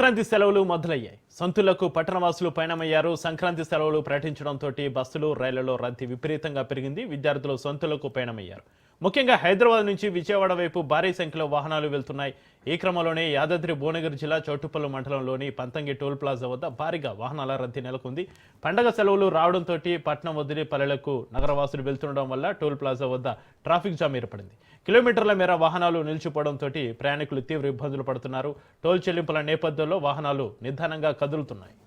సంక్రాంతి సెలవులు మొదలయ్యాయి. సొంతులకు పట్టణవాసులు పయనమయ్యారు. సంక్రాంతి సెలవులు ప్రకటించడంతో బస్సులు, రైళ్లలో రద్దీ విపరీతంగా పెరిగింది. విద్యార్థులు సొంతులకు పయనమయ్యారు. ముఖ్యంగా హైదరాబాద్ నుంచి విజయవాడ వైపు భారీ సంఖ్యలో వాహనాలు వెళ్తున్నాయి. ఈ క్రమంలోనే యాదాద్రి భువనగిరి జిల్లా చౌటుప్పల్ మండలంలోని పంతంగి టోల్ ప్లాజా వద్ద భారీగా వాహనాల రద్దీ నెలకొంది. పండగ సెలవులు రావడంతో పట్టణం వదిలి పల్లెలకు నగరవాసులు వెళ్తుండడం వల్ల టోల్ ప్లాజా వద్ద ట్రాఫిక్ జామ్ ఏర్పడింది. కిలోమీటర్ల మేర వాహనాలు నిలిచిపోవడంతో ప్రయాణికులు తీవ్ర ఇబ్బందులు పడుతున్నారు. టోల్ చెల్లింపుల నేపథ్యంలో వాహనాలు నిదానంగా కదులుతున్నాయి.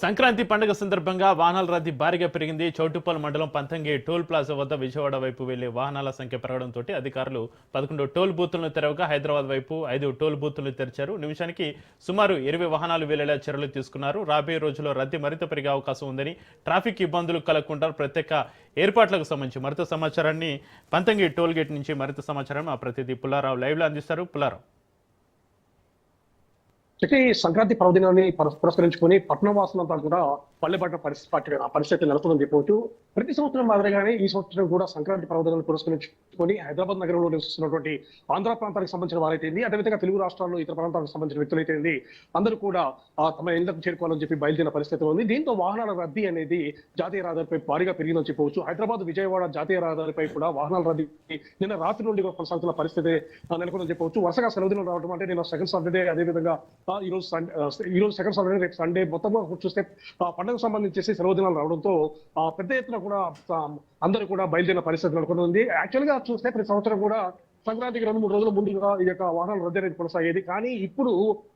సంక్రాంతి పండుగ సందర్భంగా వాహనాల రద్దీ భారీగా పెరిగింది. చౌటుప్పల్ మండలం పంతంగి టోల్ ప్లాజా వద్ద విజయవాడ వైపు వెళ్లే వాహనాల సంఖ్య పెరగడంతో అధికారులు 11 టోల్ బూతులను తెరవగా హైదరాబాద్ వైపు 5 టోల్ బూతులను తెరిచారు. నిమిషానికి సుమారు 20 వాహనాలు వెళ్లేలా చర్యలు తీసుకున్నారు. రాబోయే రోజుల్లో రద్దీ మరింత పెరిగే అవకాశం ఉందని, ట్రాఫిక్ ఇబ్బందులు కలగకుండా ప్రత్యేక ఏర్పాట్లకు సంబంధించి మరింత సమాచారాన్ని పంతంగి టోల్ గేట్ నుంచి మరింత సమాచారం మా ప్రతినిధి పుల్లారావు లైవ్ లో అందిస్తారు. పుల్లారావు, సంక్రాంతి పర్వదినాన్ని పురస్కరించుకొని పట్టణవాసులంతా కూడా పల్లెపట్ల పరిస్థితి నెలకొందని చెప్పవచ్చు. ప్రతి సంవత్సరం మాదిరిగానే ఈ సంవత్సరం కూడా సంక్రాంతి పర్వదినాన్ని పురస్కరించుకొని హైదరాబాద్ నగరంలో నివసిస్తున్నటువంటి ఆంధ్ర ప్రాంతానికి సంబంధించిన వారైతే అదేవిధంగా తెలుగు రాష్ట్రాల్లో ఇతర ప్రాంతాలకు సంబంధించిన వ్యక్తులైతే అందరూ కూడా తమ ఇళ్లకు చేరుకోవాలని చెప్పి బయలుదేరిన పరిస్థితి ఉంది. దీంతో వాహనాల రద్దీ అనేది జాతీయ రహదారిపై భారీగా పెరిగిందని చెప్పవచ్చు. హైదరాబాద్ విజయవాడ జాతీయ రహదారిపై కూడా వాహనాల రద్దీ నిన్న రాత్రి నుండి కొనసాగుతున్న పరిస్థితి నెలకొందని చెప్పవచ్చు. వరుసగా సెలవు దినం రావడం అంటే నిన్న సెకండ్ సాటర్డే, అదేవిధంగా ఈ రోజు సెకండ్ సాటర్డే, రేపు సండే మొత్తం చూస్తే పండుగకు సంబంధించి సెలవు దినాలు రావడంతో పెద్ద ఎత్తున కూడా అందరూ కూడా బయలుదేరిన పరిస్థితి నెలకొంది. యాక్చువల్ గా చూస్తే ప్రతి సంవత్సరం కూడా సంక్రాంతికి 2-3 రోజుల ముందుగా ఈ యొక్క వాహనాల రద్దీ అనేది కొనసాగేది. కానీ ఇప్పుడు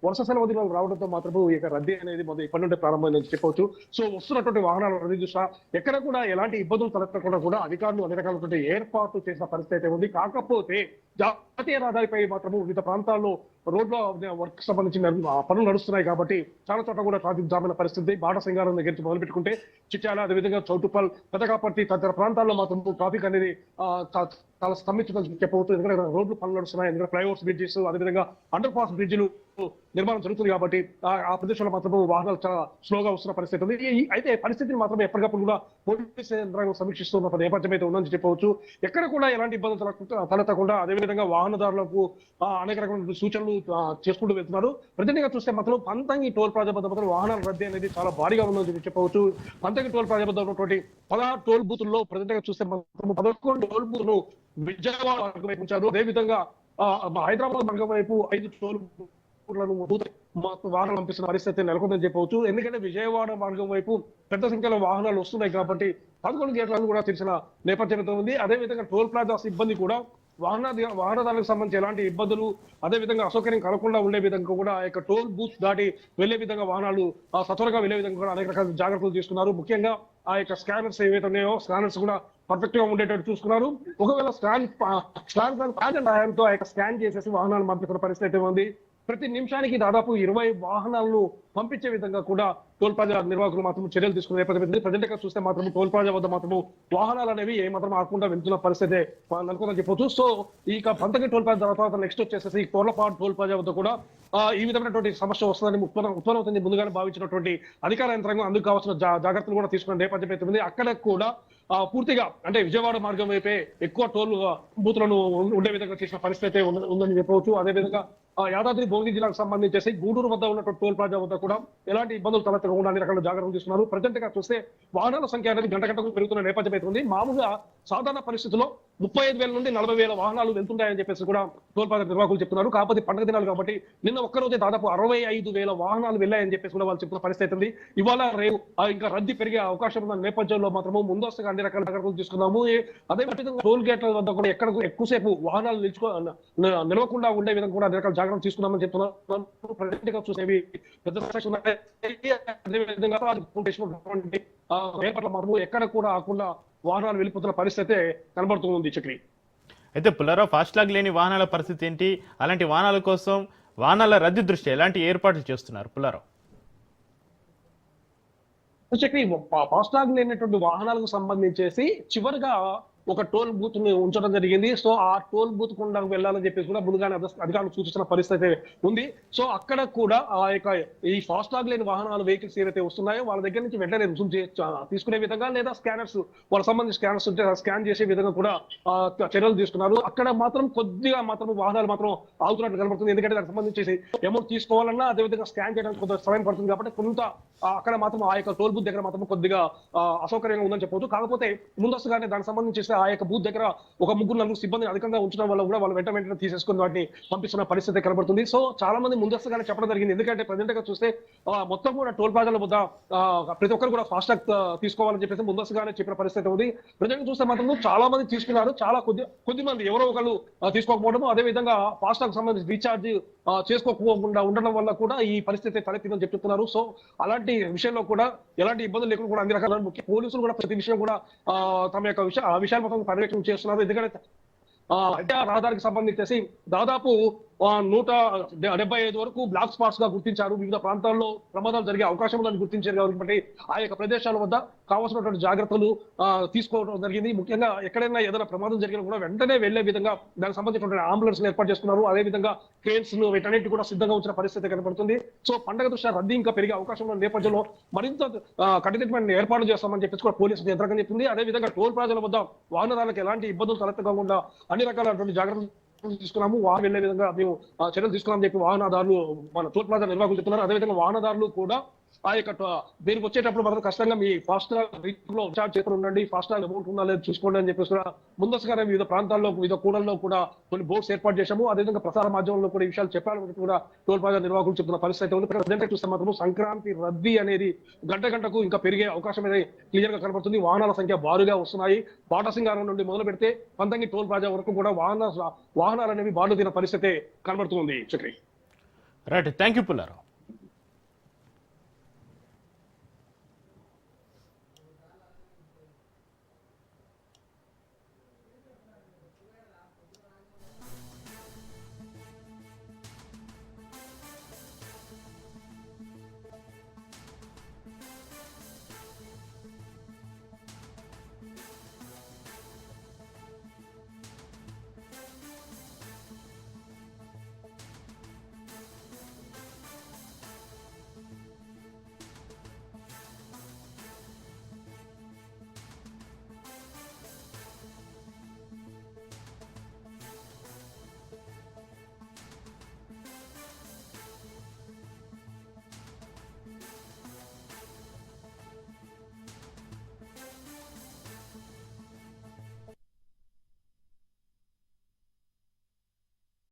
వరుస సెలవు దినాలు రావడంతో మాత్రం ఈ యొక్క రద్దీ అనేది ఇప్పటి నుండి ప్రారంభమైందని చెప్పవచ్చు. సో వస్తున్నటువంటి వాహనాల రద్దీ చూసా ఎక్కడ కూడా ఎలాంటి ఇబ్బందులు తలెత్తకుండా కూడా అధికారులు అన్ని రకాలైన ఏర్పాట్లు చేసిన పరిస్థితి అయితే ఉంది. కాకపోతే జాతీయ రహదారిపై మాత్రం వివిధ ప్రాంతాల్లో రోడ్ల వర్క్ సంబంధించిన పనులు నడుస్తున్నాయి కాబట్టి చాలా చోట్ల కూడా ట్రాఫిక్ జామ్ అయిన పరిస్థితి. బాట సింగారం దగ్గర నుంచి మొదలు పెట్టుకుంటే చిట్యాల, అదేవిధంగా చౌటుప్పల్, పెదకాపర్తి తదితర ప్రాంతాల్లో మాత్రం ట్రాఫిక్ అనేది చాలా స్తంభించదని చెప్పవచ్చు. ఎందుకంటే రోడ్లు పనులు నడుస్తున్నాయి. ఎందుకంటే ఫ్లైఓవర్స్ బ్రిడ్జెస్, అదేవిధంగా అండర్ పాస్ బ్రిడ్జిలు నిర్మాణం జరుగుతుంది కాబట్టి ఆ ప్రదేశంలో మాత్రం వాహనాలు చాలా స్లోగా వస్తున్న పరిస్థితి ఉంది. అయితే పరిస్థితిని మాత్రం ఎప్పటికప్పుడు కూడా పోలీసు యంత్రాంగం సమీక్షిస్తున్న నేపథ్యం అయితే ఉందని చెప్పవచ్చు. ఎక్కడ కూడా ఎలాంటి ఇబ్బందులు తలెత్తకుండా అదేవిధంగా వాహనదారులకు అనేక రకమైన సూచనలు చేసుకుంటూ వెళ్తున్నారు. ప్రధానంగా చూస్తే మాత్రం పంతంగి టోల్ ప్లాజా వద్ద మాత్రం వాహనాల రద్దీ అనేది చాలా భారీగా ఉందని చెప్పవచ్చు. పంతంగి టోల్ ప్లాజా వద్ద ఉన్నటువంటి 16 టోల్ బూతుల్లో ప్రధానంగా చూస్తే మాత్రం 11 టోల్ బూత్లు విజయవాడ మార్గం వైపు ఉంచారు. అదేవిధంగా హైదరాబాద్ మార్గం వైపు 5 టోల్ వాహనాలు పంపిస్తున్న పరిస్థితి నెలకొందని చెప్పవచ్చు. ఎందుకంటే విజయవాడ మార్గం వైపు పెద్ద సంఖ్యలో వాహనాలు వస్తున్నాయి కాబట్టి 11 గేట్లను కూడా తెరిచిన నేపథ్యంతో ఉంది. అదేవిధంగా టోల్ ప్లాజా సిబ్బంది కూడా వాహనదారులకు సంబంధించి ఎలాంటి ఇబ్బందులు అదేవిధంగా అసౌకర్యం కలగకుండా ఉండే విధంగా కూడా ఆ యొక్క టోల్ బూత్ దాటి వెళ్లే విధంగా వాహనాలు సత్వరంగా వెళ్లే విధంగా కూడా అనేక రకాల జాగ్రత్తలు తీసుకున్నారు. ముఖ్యంగా ఆ యొక్క స్కానర్స్ ఏవైతే ఉన్నాయో స్కానర్స్ కూడా పర్ఫెక్ట్ గా ఉండేటట్టు చూసుకున్నారు. ఒకవేళ సహాయంతో ఆ యొక్క స్కాన్ చేసేసి వాహనాలు పంపిస్తున్న పరిస్థితి ఉంది. ప్రతి నిమిషానికి దాదాపు 20 వాహనాలను పంపించే విధంగా కూడా టోల్ ప్లాజా నిర్వాహకులు మాత్రం చర్యలు తీసుకునే నేపథ్యం. ప్రజెంట్ గా చూస్తే మాత్రం టోల్ ప్లాజా వద్ద మాత్రం వాహనాలు అనేవి ఏమాత్రం ఆకుండా వెళ్తున్న పరిస్థితి నెలకొందని చెప్పవచ్చు. సో ఇక పంతకి టోల్ ప్లాజా తర్వాత నెక్స్ట్ వచ్చేసేసి కోర్లపాడు టోల్ ప్లాజా వద్ద కూడా ఈ విధమైనటువంటి సమస్య వస్తుందని ఉత్పన్నమవుతుంది ముందుగానే భావించినటువంటి అధికార యంత్రాంగం అందుకు కావాల్సిన జాగ్రత్తలు కూడా తీసుకునే నేపథ్యం అయితే ఉంది. అక్కడ కూడా పూర్తిగా అంటే విజయవాడ మార్గం వైపే ఎక్కువ టోల్ బూతులను ఉండే విధంగా చేసిన పరిస్థితి ఉందని చెప్పవచ్చు. అదేవిధంగా యాదాద్రి భువనగిరి జిల్లాకు సంబంధించేసి గూడూరు వద్ద ఉన్నటువంటి టోల్ ప్లాజా వద్ద కూడా ఎలాంటి ఇబ్బందులు తలెత్తకుండా అన్ని రకాల జాగ్రత్తలు తీసుకున్నారు. ప్రజెంట్ గా చూస్తే వాహనాల సంఖ్య అనేది గంటకు పెరుగుతున్న నేపథ్యం అయితే ఉంది. మామూలుగా సాధారణ పరిస్థితుల్లో 35,000 నుండి 40,000 వాహనాలు వెళ్తుంటాయని చెప్పేసి కూడా టోల్ ప్లాజా నిర్వాహకులు చెప్తున్నారు. కాకపోతే పండుగ దినాలు కాబట్టి నిన్న ఒక్కరోజే దాదాపు 65,000 వాహనాలు వెళ్ళాయని చెప్పేసి కూడా వాళ్ళు చెప్తున్న పరిస్థితి ఉంది. ఇవాళ రేపు ఇంకా రద్దీ పెరిగే అవకాశం ఉన్న నేపథ్యంలో మాత్రము ముందస్తుగా అన్ని రకాల జాగ్రత్తలు తీసుకున్నాము. అదే విధంగా టోల్ గేట్ల వద్ద కూడా ఎక్కడ ఎక్కువసేపు వాహనాలు నిలవకుండా ఉండే విధంగా కూడా అన్ని రకాల జాగ్రత్తలు తీసుకున్నామని చెప్తున్నారు. ప్రజెంట్ గా చూసేవి పెద్ద రేపట్ల మాత్రం ఎక్కడ కూడా ఆకుండా వాహనాలు వెళ్ళిపోతున్న పరిస్థితి కనబడుతూ ఉంది. చక్రి, అయితే పుల్లారావు, ఫాస్ట్లాగ్ లేని వాహనాల పరిస్థితి ఏంటి? అలాంటి వాహనాల కోసం వాహనాల రద్దీ దృష్ట్యా ఎలాంటి ఏర్పాట్లు చేస్తున్నారు పుల్లారావు? చక్రి, ఫాస్టాగ్ లేనటువంటి వాహనాలకు సంబంధించేసి చివరిగా ఒక టోల్ బూత్ ని ఉంచడం జరిగింది. సో ఆ టోల్ బూత్ గుండా వెళ్ళాలని చెప్పేసి కూడా ముందుగానే అధికారులు సూచిస్తున్న పరిస్థితి ఉంది. సో అక్కడ కూడా ఆ యొక్క ఈ ఫాస్టాగ్ లేని వాహనాలు వెహికల్స్ ఏవైతే వస్తున్నాయో వాళ్ళ దగ్గర నుంచి వెంటనే రుసుము తీసుకునే విధంగా లేదా స్కానర్స్ వాళ్ళకి సంబంధించిన స్కానర్స్ ఉంటే స్కాన్ చేసే విధంగా కూడా చర్యలు తీసుకున్నారు. అక్కడ మాత్రం కొద్దిగా మాత్రం వాహనాలు మాత్రం ఆగుతున్నట్లు కనబడుతుంది. ఎందుకంటే దానికి సంబంధించి అమౌంట్ తీసుకోవాలన్నా అదేవిధంగా స్కాన్ చేయడానికి కొంత సమయం పడుతుంది కాబట్టి కొంత అక్కడ మాత్రం ఆ యొక్క టోల్ బూత్ దగ్గర మాత్రం కొద్దిగా అసౌకర్యంగా ఉందని చెప్పవచ్చు. కాకపోతే ముందస్తుగానే దానికి సంబంధించి ఆ యొక్క బూత్ దగ్గర ఒక 3-4 సిబ్బందిని అధికంగా ఉంచడం వల్ల కూడా వాళ్ళు వెంటనే తీసేసుకుని వాటిని పంపిస్తున్న పరిస్థితి కనబడుతుంది. సో చాలా మంది ముందస్తుగానే చెప్పడం జరిగింది. ఎందుకంటే ప్రజెంట్ గా చూస్తే మొత్తం కూడా టోల్ ప్లాజాల వద్ద ప్రతి ఒక్కరు కూడా ఫాస్టాగ్ తీసుకోవాలని చెప్పేసి ముందస్తుగానే చెప్పిన పరిస్థితి ఉంది. ప్రజెంట్ చూస్తే మాత్రం చాలా మంది తీసుకున్నారు. చాలా కొద్ది మంది ఎవరో ఒకరు తీసుకోకపోవడం, అదే విధంగా ఫాస్టాగ్ సంబంధించి రీఛార్జ్ చేసుకోకుండా ఉండడం వల్ల కూడా ఈ పరిస్థితి తలెత్తిందని చెప్తున్నారు. సో అలాంటి విషయంలో కూడా ఎలాంటి ఇబ్బందులు లేకుండా కూడా అన్ని రకాల ముఖ్య పోలీసులు కూడా ప్రతి విషయం కూడా తమ యొక్క విషయాల మొత్తం పర్యవేక్షణ చేస్తున్నారు. ఎందుకంటే రహదారికి సంబంధించేసి దాదాపు 175 వరకు బ్లాక్ స్పాట్స్ గా గుర్తించారు. వివిధ ప్రాంతాల్లో ప్రమాదాలు జరిగే అవకాశం ఉందని గుర్తించారు కాబట్టి ఆ యొక్క ప్రదేశాల వద్ద కావాల్సినటువంటి జాగ్రత్తలు తీసుకోవడం జరిగింది. ముఖ్యంగా ఎక్కడైనా ఏదైనా ప్రమాదం జరిగినా కూడా వెంటనే వెళ్లే విధంగా దానికి సంబంధించినటువంటి అంబులెన్స్ ఏర్పాటు చేసుకున్నారు. అదేవిధంగా ట్రైన్స్ వీటన్నిటి కూడా సిద్ధంగా ఉంచిన పరిస్థితి కనబడుతుంది. సో పండుగ దృష్ట్యా రద్దీ ఇంకా పెరిగే అవకాశం ఉన్న నేపథ్యంలో మరింత కఠినమైన ఏర్పాటు చేస్తామని చెప్పేసి కూడా పోలీసులు యంత్రాంగం చెప్పింది. అదేవిధంగా టోల్ ప్లాజాల వద్ద వాహనదారులకు ఎలాంటి ఇబ్బందులు తలెత్తకుండా అన్ని రకాలైనటువంటి జాగ్రత్తలు తీసుకున్నాము. వాహనం వెళ్లే విధంగా మేము చర్యలు తీసుకున్నామని చెప్పి వాహనదారులు మన టోల్ ప్లాజా నిర్వాహకులు చెప్తున్నారు. అదేవిధంగా వాహనదారులు కూడా ఆ యొక్క దీనికి వచ్చేటప్పుడు మాత్రం కష్టంగా మీ ఫాస్టాగ్ లో రీఛార్జ్ చేసుకుని ఉండండి, ఫాస్టాగ్ అమౌంట్ ఉందా లేదు చూసుకోండి అని చెప్పేసి కూడా ముందస్తుగానే వివిధ ప్రాంతాల్లో వివిధ కూడల్లో కూడా కొన్ని బోర్డ్స్ ఏర్పాటు చేశాము. అదేవిధంగా ప్రసార మాధ్యమంలో కూడా ఈ విషయాలు చెప్పాలని కూడా టోల్ ప్లాజా నిర్వాహకులు చెప్తున్న పరిస్థితి ఉంది. ప్రజెంట్ చూస్తే మాత్రం సంక్రాంతి రద్దీ అనేది గంటకు ఇంకా పెరిగే అవకాశం అనేది క్లియర్ గా కనబడుతుంది. వాహనాల సంఖ్య భారీగా వస్తున్నాయి. బాటసింగారం నుండి మొదలు పెడితే పంతంగి టోల్ ప్లాజా వరకు కూడా వాహనాలు అనేవి బారులు తిన పరిస్థితి కనబడుతుంది. Chakri right, thank you Pullarao.